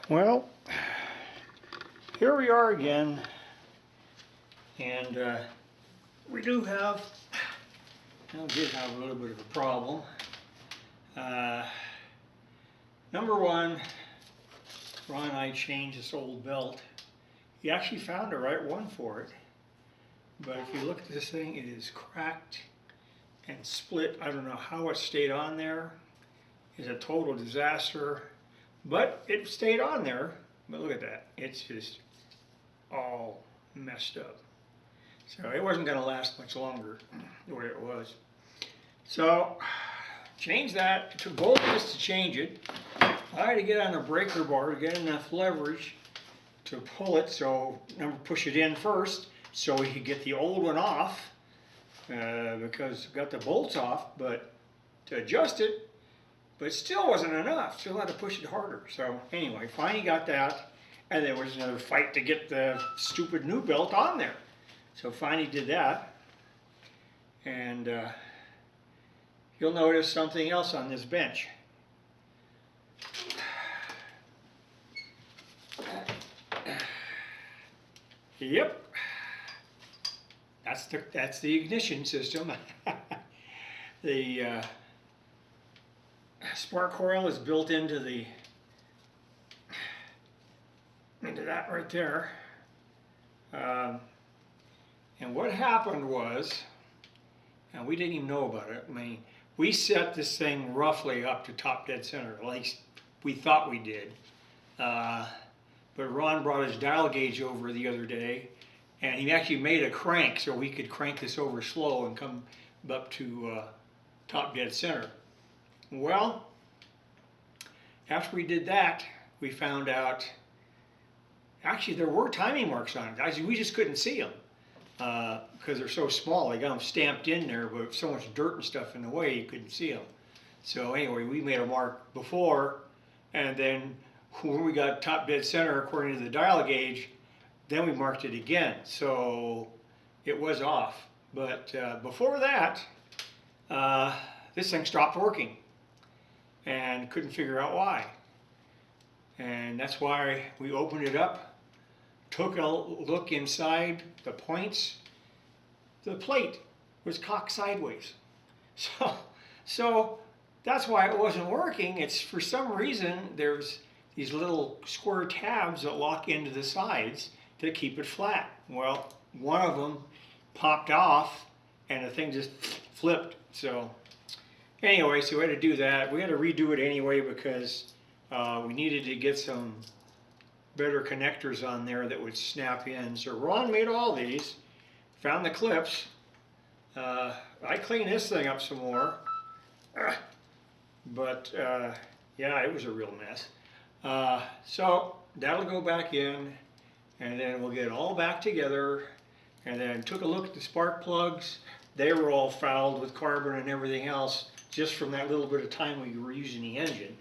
Well, here we are again, and we did have a little bit of a problem. Number one, Ron and I changed this old belt. He actually found the right one for it, but if you look at this thing, it is cracked and split. I don't know how it stayed on there. It's a total disaster, but it stayed on there. But look at that, it's just all messed up. So it wasn't going to last much longer the way it was. So change that. It took both of us to change it. I had to get on a breaker bar to get enough leverage to pull it, so push it in first so we could get the old one off because got the bolts off, but to adjust it, but it still wasn't enough. Still had to push it harder. So anyway, finally got that, and there was another fight to get the stupid new belt on there. So finally did that, and you'll notice something else on this bench. Yep, that's the ignition system. The spark coil is built into that right there. And what happened was, and we didn't even know about it. I mean, we set this thing roughly up to top dead center, at least we thought we did. But Ron brought his dial gauge over the other day, and he actually made a crank so we could crank this over slow and come up to top dead center. Well, after we did that, we found out actually there were timing marks on it. We just couldn't see them because they're so small. They got them stamped in there, but with so much dirt and stuff in the way, you couldn't see them. So anyway, we made a mark before, and then when we got top dead center according to the dial gauge, then we marked it again. So it was off. But before that, this thing stopped working and couldn't figure out why. And that's why we opened it up, took a look inside the points. The plate was cocked sideways. So that's why it wasn't working. It's for some reason there's these little square tabs that lock into the sides to keep it flat. Well, one of them popped off and the thing just flipped. So anyway, so we had to do that. We had to redo it anyway because we needed to get some better connectors on there that would snap in. So Ron made all these, found the clips. I cleaned this thing up some more, but yeah, it was a real mess. So that'll go back in, and then we'll get it all back together, and then took a look at the spark plugs. They were all fouled with carbon and everything else just from that little bit of time we were using the engine.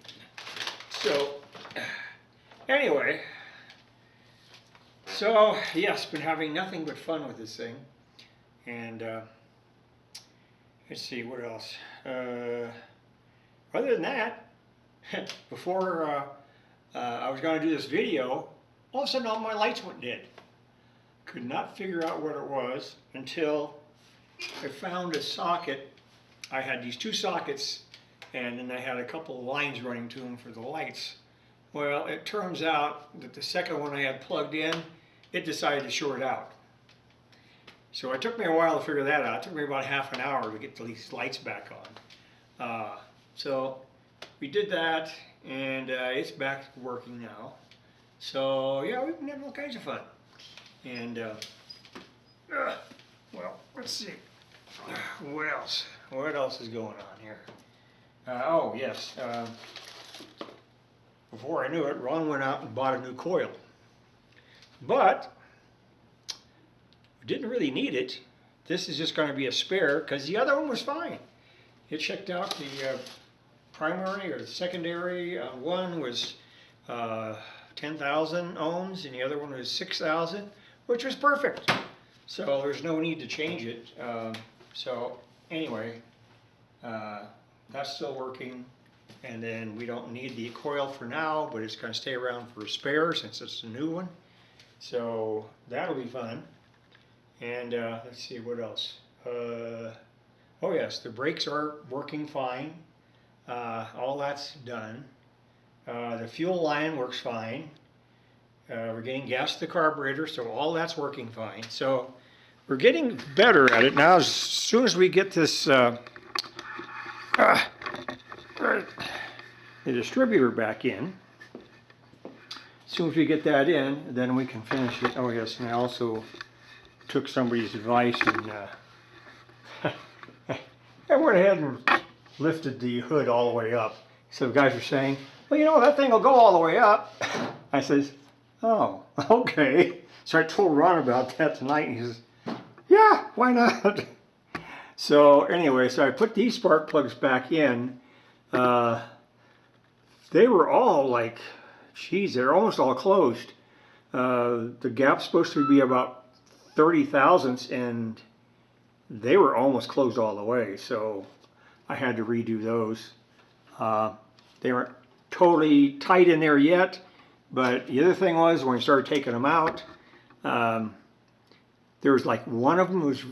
So anyway, so yes, been having nothing but fun with this thing. And let's see, what else? Other than that, before I was going to do this video, all of a sudden all my lights went dead. Could not figure out what it was until I found a socket. I had these two sockets, and then I had a couple of lines running to them for the lights. Well, it turns out that the second one I had plugged in, it decided to short out. So it took me a while to figure that out. It took me about half an hour to get these lights back on. So we did that, and it's back working now. So yeah, we've been having all kinds of fun. And well, let's see. What else? What else is going on here? Oh yes. Before I knew it, Ron went out and bought a new coil. But we didn't really need it. This is just going to be a spare because the other one was fine. It checked out the primary or the secondary. One was 10,000 ohms and the other one was 6,000, which was perfect. So there's no need to change it. So anyway, that's still working. And then we don't need the coil for now, but it's going to stay around for a spare since it's a new one. So that'll be fun. And let's see, what else? Oh yes, the brakes are working fine. All that's done. The fuel line works fine. We're getting gas to the carburetor, so all that's working fine. So we're getting better at it now. As soon as we get this the distributor back in, as soon as we get that in, then we can finish it. Oh yes, and I also took somebody's advice and I went ahead and lifted the hood all the way up. So the guys were saying, well, you know, that thing will go all the way up. I says, oh, okay. So I told Ron about that tonight, and he says, yeah, why not? So anyway, so I put these spark plugs back in. They were all like, geez, they're almost all closed. The gap's supposed to be about 30 thousandths, and they were almost closed all the way, so I had to redo those. They weren't totally tight in there yet, but the other thing was when we started taking them out, there was like one of them was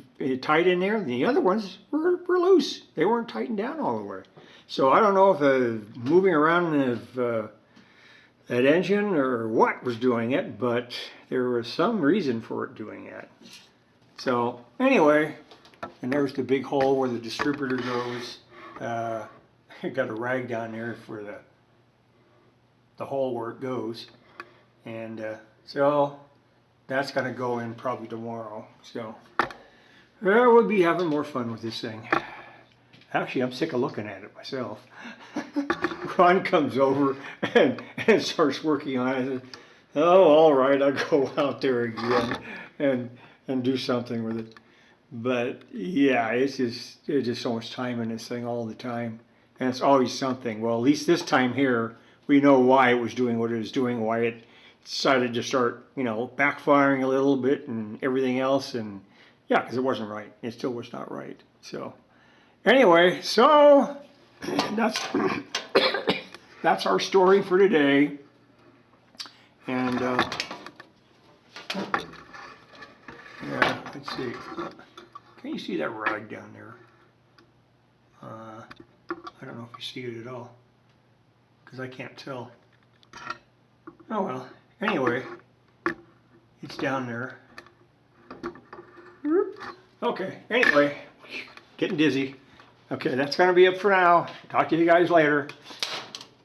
tight in there, and the other ones were loose. They weren't tightened down all the way. So I don't know if the moving around of that engine or what was doing it, but there was some reason for it doing that. So anyway, and there's the big hole where the distributor goes. I got a rag down there for the hole where it goes. And so that's going to go in probably tomorrow. So we'll be having more fun with this thing. Actually, I'm sick of looking at it myself. Ron comes over and starts working on it. I said, oh, all right, I'll go out there again and do something with it. But yeah, there's just so much time in this thing all the time. And it's always something. Well, at least this time here, we know why it was doing what it was doing, why it decided to start, you know, backfiring a little bit and everything else. And yeah, because it wasn't right. It still was not right. So anyway, so that's our story for today. And yeah, let's see. Can you see that rag down there? I don't know if you see it at all, because I can't tell. Oh well, anyway, it's down there. Okay, anyway, getting dizzy. Okay, that's going to be it for now. Talk to you guys later.